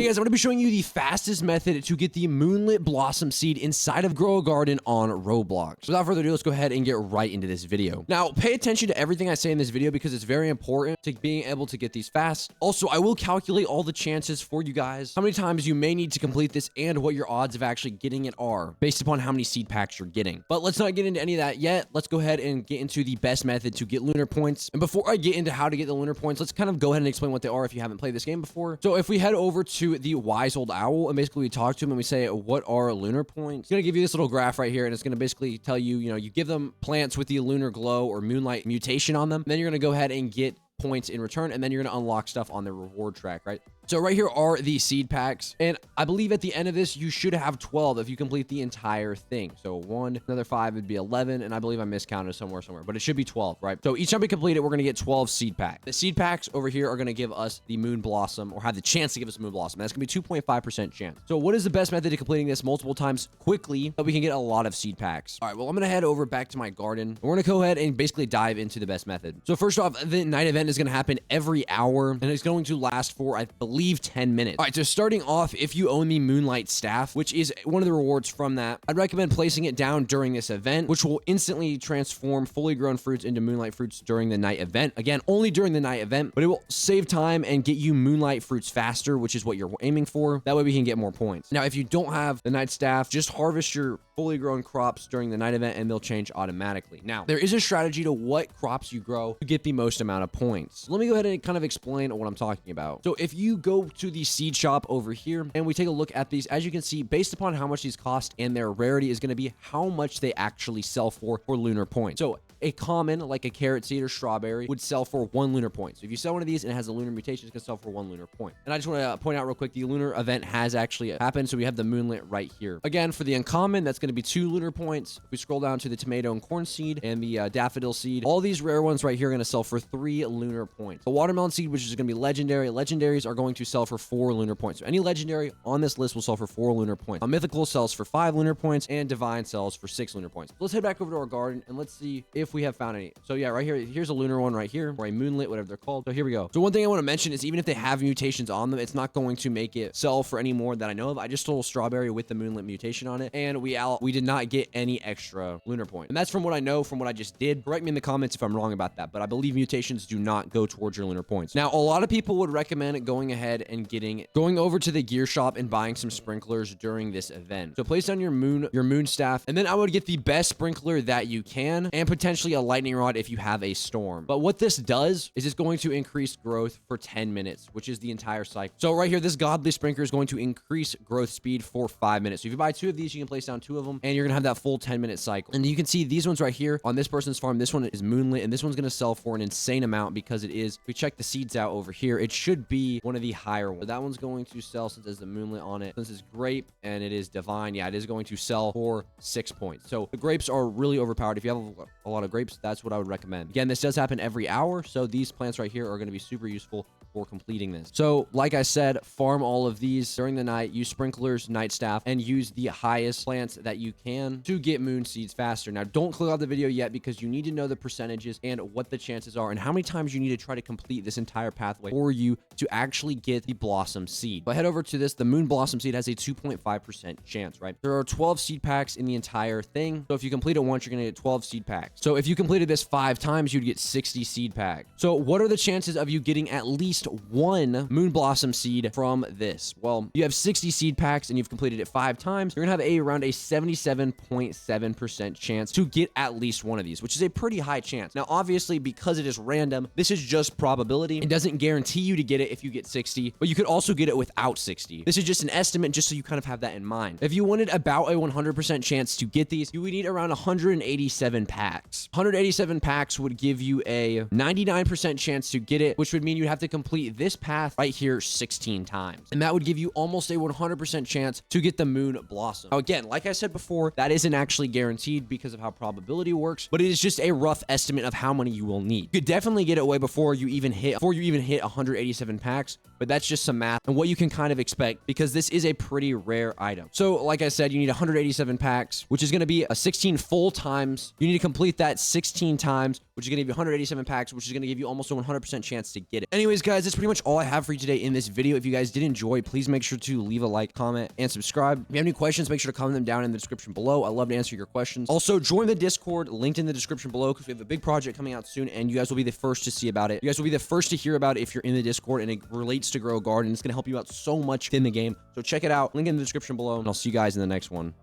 Today, guys, I'm going to be showing you the fastest method to get the Moonlit Blossom seed inside of Grow a Garden on Roblox. So without further ado, let's go ahead and get right into this video. Now, pay attention to everything I say in this video because it's very important to being able to get these fast. Also, I will calculate all the chances for you guys, how many times you may need to complete this and what your odds of actually getting it are based upon how many seed packs you're getting. But let's not get into any of that yet. Let's go ahead and get into the best method to get Lunar Points. And before I get into how to get the Lunar Points, let's kind of go ahead and explain what they are if you haven't played this game before. So if we head over to the Wise Old Owl and basically we talk to him and we say, what are Lunar Points? It's going to give you this little graph right here, and it's going to basically tell you, you give them plants with the lunar glow or moonlight mutation on them. Then you're going to go ahead and get points in return, and then you're going to unlock stuff on the reward track, right? So right here are the seed packs, and I believe at the end of this you should have 12 if you complete the entire thing. So 1, another 5 would be 11, and I believe I miscounted somewhere, but it should be 12, right? So each time we complete it, we're going to get 12 seed packs. The seed packs over here are going to give us the Moon Blossom, or have the chance to give us Moon Blossom. That's going to be 2.5% chance. So what is the best method to completing this multiple times quickly so we can get a lot of seed packs? All right, well, I'm going to head over back to my garden, and we're going to go ahead and basically dive into the best method. So first off, the night event is going to happen every hour, and it's going to last for, I believe, 10 minutes. All right, so starting off, if you own the Moonlight Staff, which is one of the rewards from that, I'd recommend placing it down during this event, which will instantly transform fully grown fruits into Moonlight fruits during the night event. Again, only during the night event, but it will save time and get you Moonlight fruits faster, which is what you're aiming for. That way we can get more points. Now, if you don't have the Night Staff, just harvest your fully grown crops during the night event and they'll change automatically. Now, there is a strategy to what crops you grow to get the most amount of points. Let me go ahead and kind of explain what I'm talking about. So if you go to the seed shop over here and we take a look at these, as you can see, based upon how much these cost and their rarity is going to be how much they actually sell for Lunar Points. So a common, like a carrot seed or strawberry, would sell for 1 Lunar Point. So if you sell one of these and it has a lunar mutation, it's going to sell for 1 Lunar Point. And I just want to point out real quick, the lunar event has actually happened. So we have the Moonlit right here. Again, for the uncommon, that's going to be 2 Lunar Points. If we scroll down to the tomato and corn seed and the daffodil seed, all these rare ones right here are going to sell for 3 Lunar Points. The watermelon seed, which is going to be legendary, legendaries are going to sell for 4 Lunar Points. So any legendary on this list will sell for 4 Lunar Points. Mythical sells for 5 Lunar Points, and divine sells for 6 Lunar Points. So let's head back over to our garden and let's see if we have found any. So yeah, right here, here's a lunar one right here, or a moonlit, whatever they're called. So here we go. So one thing I want to mention is even if they have mutations on them, it's not going to make it sell for any more that I know of. I just stole a strawberry with the moonlit mutation on it, and we did not get any extra lunar point. And that's from what I know, from what I just did. Correct me in the comments if I'm wrong about that, but I believe mutations do not go towards your lunar points. Now, a lot of people would recommend going ahead and going over to the gear shop and buying some sprinklers during this event. So place down your moon staff, and then I would get the best sprinkler that you can, and potentially a lightning rod if you have a storm. But what this does is it's going to increase growth for 10 minutes, which is the entire cycle. So right here, this godly sprinkler is going to increase growth speed for 5 minutes. So if you buy 2 of these, you can place down 2 of them, and you're gonna have that full 10-minute cycle. And you can see these ones right here on this person's farm. This one is moonlit, and this one's gonna sell for an insane amount because it is. If we check the seeds out over here, it should be one of the higher ones. So that one's going to sell, since there's the moonlit on it. Since it's grape and it is divine, yeah, it is going to sell for 6 points. So the grapes are really overpowered. If you have a lot of grapes, that's what I would recommend. Again, this does happen every hour, so these plants right here are going to be super useful for completing this. So like I said, farm all of these during the night, use sprinklers, night staff, and use the highest plants that you can to get moon seeds faster. Now, don't click off the video yet because you need to know the percentages and what the chances are and how many times you need to try to complete this entire pathway for you to actually get the blossom seed. But head over to this. The moon blossom seed has a 2.5% chance, right? There are 12 seed packs in the entire thing. So if you complete it once, you're going to get 12 seed packs. So if you completed this 5 times, you'd get 60 seed packs. So what are the chances of you getting at least 1 moon blossom seed from this? Well, you have 60 seed packs and you've completed it 5 times. You're gonna have around a 77.7% chance to get at least one of these, which is a pretty high chance. Now, obviously, because it is random, this is just probability. It doesn't guarantee you to get it if you get 60, but you could also get it without 60. This is just an estimate, just so you kind of have that in mind. If you wanted about a 100% chance to get these, you would need around 187 packs. 187 packs would give you a 99% chance to get it, which would mean you'd have to complete this path right here 16 times. And that would give you almost a 100% chance to get the moon blossom. Now, again, like I said before, that isn't actually guaranteed because of how probability works, but it is just a rough estimate of how many you will need. You could definitely get it way before you even hit 187 packs, but that's just some math and what you can kind of expect because this is a pretty rare item. So like I said, you need 187 packs, which is going to be a 16 full times. You need to complete that 16 times, which is going to give you 187 packs, which is going to give you almost a 100% chance to get it. Anyways, guys, guys, that's pretty much all I have for you today in this video. If you guys did enjoy, please make sure to leave a like, comment, and subscribe. If you have any questions, make sure to comment them down in the description below. I love to answer your questions. Also, join the Discord, linked in the description below, because we have a big project coming out soon, and you guys will be the first to see about it. You guys will be the first to hear about it if you're in the Discord, and it relates to Grow a Garden. It's going to help you out so much in the game. So check it out. Link in the description below, and I'll see you guys in the next one.